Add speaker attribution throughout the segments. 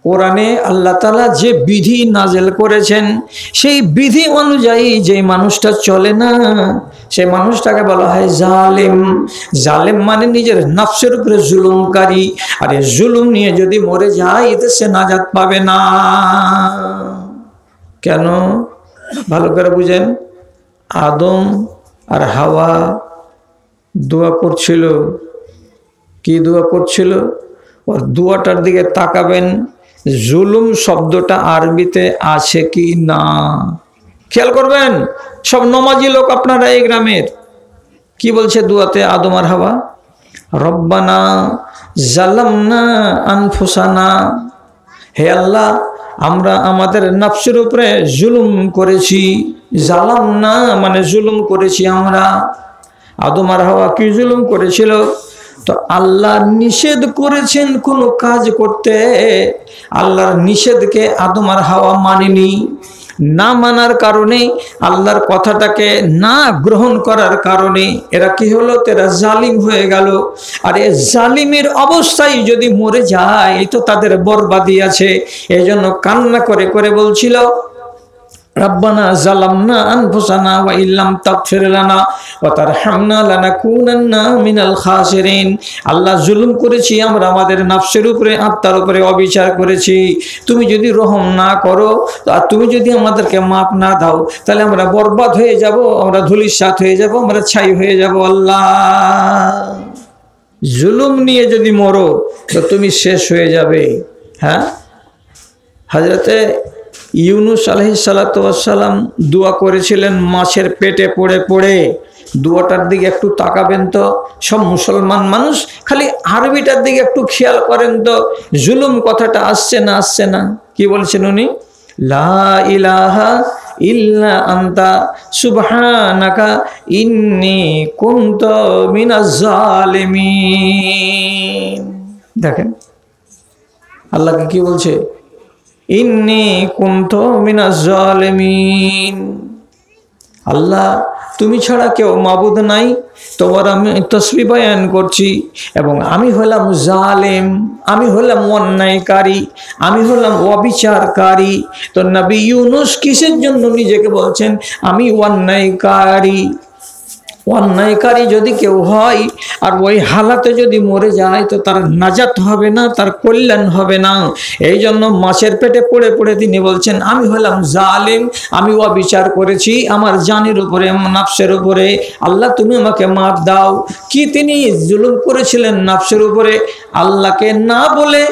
Speaker 1: কোরআনে আল্লাহ তাআলা যে বিধি নাজেল করেছেন সেই বিধি অনুযায়ী যে মানুষটা চলে না সেই মানুষটাকে বলা হয় জালেম। জালেম মানে নিজের নফসের উপরে জুলুমকারী। আর এই জুলুম নিয়ে যদি মরে যায় এতে সে নাজাত পাবে না। কেন? ভালো করে বুঝেন। আদম আর হাওয়া দোয়া করছিল। কি দোয়া করছিল? ওর দোয়াটার দিকে তাকাবেন, জুলুম শব্দটা আরবিতে আছে কি না খেয়াল করবেন। সব নমাজি লোক আপনারা এই গ্রামের। কি বলছে দোয়াতে আদম আর হাওয়া? রব্বানা জালামনা আনফুসানা, হে আল্লাহ আমরা আমাদের নফসের উপরে জুলুম করেছি। জালামনা মানে জুলুম করেছি আমরা। আদম আর হাওয়া কি জুলুম করেছিল? তো আল্লাহ নিষেধ করেছেন কোনো কাজ করতে, আল্লাহর নিষেধকে আদম আর হাওয়া মানেনি। না মানার কারণে, আল্লাহর কথাটাকে না গ্রহণ করার কারণে এরা কি হলো? এরা জালিম হয়ে গেল। আর এই জালিমের অবস্থায় যদি মরে যায় এই তো তাদের বরবাদি আছে। এই জন্য কান্না করে করে বলছিল রব্বানা জালামনা আনফুসানা ওয়া ইল্লাম তাগফির লানা ওয়া তারহামনা লানাকুনান্না মিনাল খাসিরিন। আল্লাহ জুলুম করেছি আমরা আমাদের নফসের উপরে, আত্মার উপরে অবিচার করেছি। তুমি যদি রহম না করো আর তুমি যদি আমাদেরকে মাপ না দাও তাহলে আমরা বরবাদ হয়ে যাব, আমরা ধূলিসাৎ হয়ে যাব, আমরা ছাই হয়ে যাব। আল্লাহ জুলুম নিয়ে যদি মরো তো তুমি শেষ হয়ে যাবে। হ্যাঁ, হযরতে ইউনুস আলাইহিসসালাতু ওয়াসসালাম দোয়া করেছিলেন মাছের পেটে পড়ে পড়ে। দোয়াটার দিকে একটু তাকাবেন তো। সব মুসলমান মানুষ খালি আরবিটার দিকে একটু খেয়াল করেন তো, জুলুম কথাটা আসছে না আসছে না। কি বলছেন উনি? লা ইলাহা ইল্লা আনতা সুবহানাকা ইন্নী কুনতু মিনাজ জালিমিন। দেখেন আল্লাহকে কি বলছে? ইন্নী কুনতু মিনাজ জালিমিন। আল্লাহ তুমি ছাড়া কেউ মাবুদ নাই, তোমার আমি তসবিহ বয়ান করছি এবং আমি হলাম জালেম, আমি হলাম অন্যায়কারী, আমি হলাম অবিচারকারী। তো নবী ইউনুস কিসের জন্য নিজেকে বলছেন আমি অন্যায়কারী? অন্যায়কারী যদি কেউ হয় আর ওই হালাতে যদি মরে যায় তো তার নাজাত হবে না, তার কল্যাণ হবে না। এই জন্য মাছের পেটে পড়ে পড়ে তিনি বলছেন আমি হলাম জালিম, আমি অবিচার করেছি আমার জানের উপরে, নফসের উপরে। আল্লাহ তুমি আমাকে মাফ দাও। কি তিনি জুলুম করেছিলেন নফসের উপরে? আল্লাহকে না বলে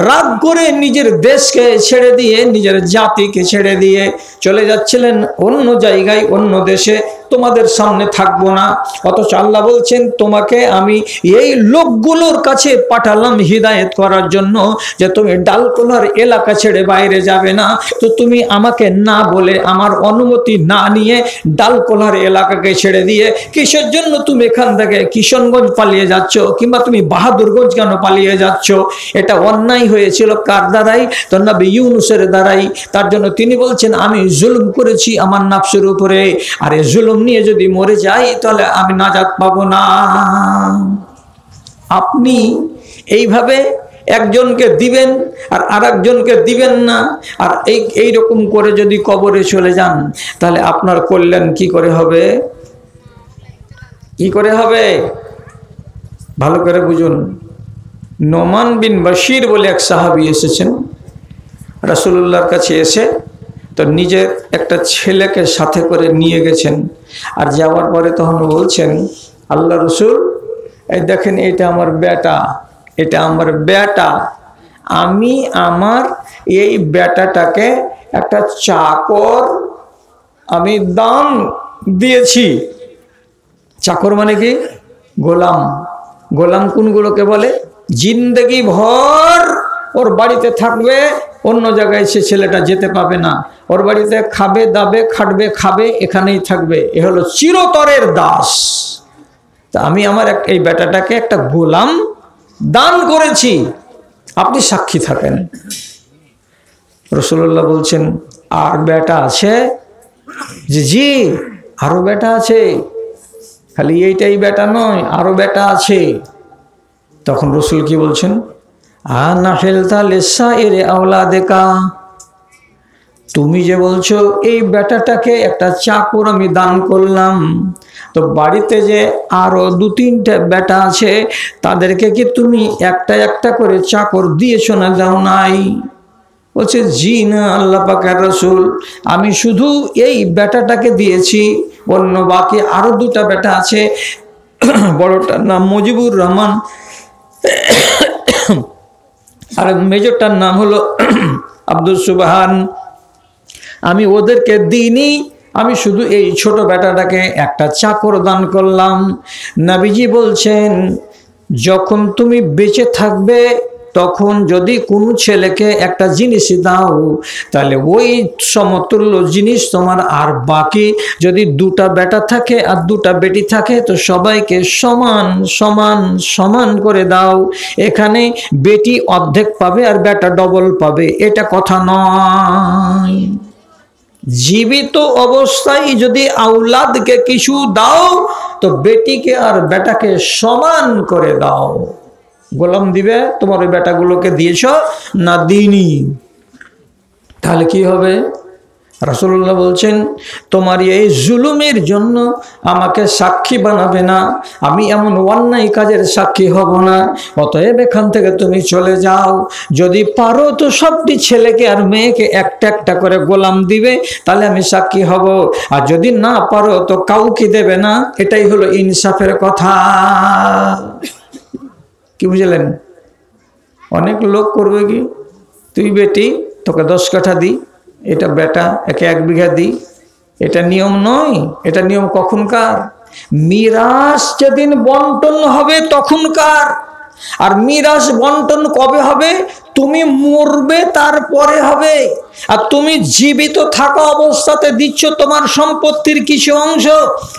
Speaker 1: রাগ করে নিজের দেশকে ছেড়ে দিয়ে, নিজের জাতিকে ছেড়ে দিয়ে চলে যাচ্ছিলেন অন্য জায়গায়, অন্য দেশে। তোমাদের সামনে থাকবো না। অথচ আল্লাহ বলছেন তোমাকে আমি এই লোকগুলোর কাছে পাঠালাম হিদায়েত করার জন্য যে তুমি ডালকোলার এলাকা ছেড়ে বাইরে যাবে না। তো তুমি আমাকে না বলে, আমার অনুমতি না নিয়ে ডালকোলার এলাকাকে ছেড়ে দিয়ে কিসের জন্য তুমি এখান থেকে কিশনগঞ্জ পালিয়ে যাচ্ছ, কিংবা তুমি বাহাদুরগঞ্জ কেন পালিয়ে যাচ্ছ? এটা অন্যায় হয়েছিল কার দ্বারাই? তো নবী ইউনুসের দ্বারাই। তার জন্য তিনি বলছেন আমি জুলুম করেছি আমার নফসের উপরে, আর এই জুলুম নিয়ে যদি মরে যাই তাহলে আমি নাজাত পাবো না। আপনি এইভাবে একজনকে দিবেন আর আরেকজনকে দিবেন না, আর এই রকম করে যদি কবরে চলে যান তাহলে আপনার কল্যাণ কি করে হবে? কি করে হবে? ভালো করে বুঝুন। নোমান বিন বশির বলে এক সাহাবী এসেছেন রাসূলুল্লাহর কাছে। এসে তো নিজের একটা ছেলেকে সাথে করে নিয়ে গেছেন। আর যাওয়ার পরে তখন বলছেন আল্লাহ রসুল এই দেখেন এটা আমার বেটা, এটা আমার বেটা। আমি আমার এই বেটাটাকে একটা চাকর আমি দান দিয়েছি। চাকর মানে কি? গোলাম। গোলাম কোনগুলোকে বলে? জিন্দগি ভর ওর বাড়িতে থাকবে, অন্য জায়গায় সে ছেলেটা যেতে পাবে না। ওর বাড়িতে খাবে দাবে, খাটবে খাবে, এখানেই থাকবে। এ হলো চিরতরের দাস। তা আমি আমার এই বেটাটাকে একটা গোলাম দান করেছি, আপনি সাক্ষী থাকেন। রাসূলুল্লাহ বলছেন আর বেটা আছে? জি আরো বেটা আছে, খালি এইটাই বেটা নয়, আরো বেটা আছে। তখন রাসূল কি বলছেন? আনা খেলতা লেসা এরে আওলা দেখা, তুমি যে বলছো এই বেটাটাকে একটা চাকর আমি দান করলাম, তো বাড়িতে যে আরো 2-3টা বেটা আছে তাদেরকে কি তুমি একটা একটা করে চাকর দিয়েছো না দাও নাই? বলছে জি না আল্লাহ পাকের রাসূল, আমি শুধু এই বেটাটাকে দিয়েছি, অন্য বাকি আরো 2টা বেটা আছে, বড়টার নাম মুজিবুর রহমান আর মেজরটার নাম হলো আব্দুল সুবহান, আমি ওদেরকে দিইনি, আমি শুধু এই ছোট বেটাটাকে একটা চাকর দান করলাম। নবীজি বলছেন যখন তুমি বেঁচে থাকবে তখন যদি কোনো ছেলেকে একটা জিনিস দাও তাহলে ওই সমতুল্য জিনিস তোমার, আর বাকি যদি 2টা বেটা থাকে আর 2টা বেটি থাকে তো সবাইকে সমান সমান সমান করে দাও। এখানে বেটি অর্ধেক পাবে আর বেটা ডবল পাবে, এটা কথা নয়। জীবিত অবস্থায় যদি আওলাদকে কিছু দাও তো বেটিকে আর বেটাকে সমান করে দাও। গোলাম দিবে তোমার ওই বেটাগুলোকে দিয়েছ না দিনি, তাহলে কি হবে? রাসূলুল্লাহ বলছেন তোমার এই জুলুমের জন্য আমাকে সাক্ষী বানাবে না, আমি এমন অন্যায় কাজের সাক্ষী হব না, অতএব এখান থেকে তুমি চলে যাও। যদি পারো তো সবটি ছেলেকে আর মেয়েকে একটা একটা করে গোলাম দিবে, তাহলে আমি সাক্ষী হব, আর যদি না পারো তো কাউকে দেবে না। এটাই হলো ইনসাফের কথা। কি বুঝলেন? অনেক লোক করবে কি, তুই বেটি তোকে 10 কাঠা দি, এটা বেটা একে 1 বিঘা দি, এটা নিয়ম নয়। এটা নিয়ম কখনকার? মিরাস যেদিন বন্টন হবে তখনকার। আর মিরাস বন্টন কবে হবে? তুমি মরবে তারপরে হবে। আর তুমি জীবিত থাকা অবস্থাতে দিচ্ছ তোমার সম্পত্তির কিছু অংশ,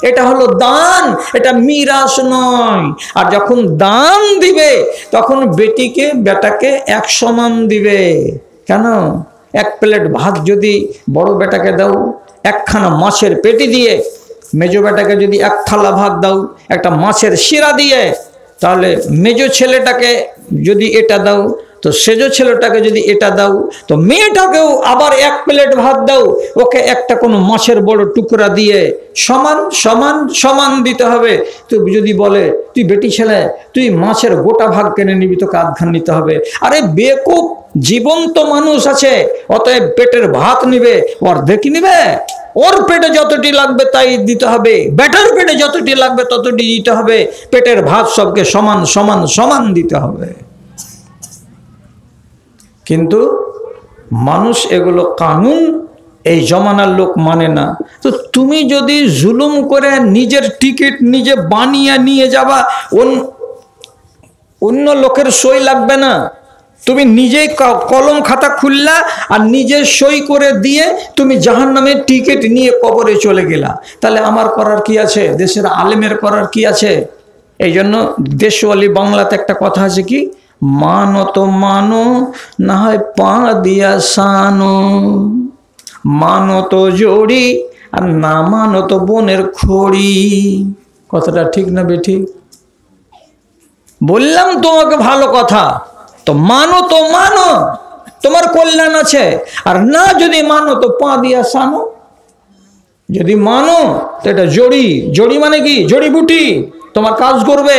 Speaker 1: এটা হলো দান, এটা মিরাস নয়। আর যখন দান দিবে তখন বেটিকে বেটাকে 1 সমান দিবে। কেন? 1 প্লেট ভাত যদি বড় বেটাকে দাও, 1খানা মাছের পেটি দিয়ে, মেজো বেটাকে যদি 1 থালা ভাত দাও একটা মাছের শিরা দিয়ে, তাহলে মেজো ছেলেটাকে যদি এটা দাও তো সেজো ছেলেটাকে যদি এটা দাও তো মেয়েটাকেও আবার 1 প্লেট ভাত দাও, ওকে একটা কোনো মাছের বড় টুকরা দিয়ে সমান সমান সমান দিতে হবে। তুই যদি বলে তুই বেটি ছেলে তুই মাছের গোটা ভাগ কিনে নিবি, তোকে আধখান নিতে হবে। আরে বেকুব, জীবন্ত মানুষ আছে, অতএব পেটের ভাত নিবে অর্ধেক নিবে, ওর পেটে যতটি লাগবে তাই দিতে হবে, বেটার পেটে যতটি লাগবে ততটি দিতে হবে। পেটের ভাত সবকে সমান সমান সমান দিতে হবে। কিন্তু মানুষ এগুলো কানুন এই জমানার লোক মানে না। তো তুমি যদি জুলুম করে নিজের টিকিট নিজে বানিয়ে নিয়ে যাবা, অন্য লোকের সই লাগবে না, তুমি নিজেই কলম খাতা খুললা আর নিজে সই করে দিয়ে তুমি জাহান্নামের টিকিট নিয়ে কবরে চলে গেলা, তাহলে আমার করার কি আছে? দেশের আলেমের করার কি আছে? এই জন্য দেশওয়ালি বাংলাতে একটা কথা আছে কি, মানো তো মানো না হয় পা দিয়া সানো, মানো তো জড়ি আর না মানো তো বোনের খড়ি। কথাটা ঠিক না বেঠিক? বললাম তোমাকে ভালো কথা, তো মানো তো মানো, তোমার কল্যাণ আছে, আর না যদি মানো তো পা দিয়া সানো। যদি মানো তো এটা জড়ি, জড়ি মানে কি? জড়িবুটি, তোমার কাজ করবে।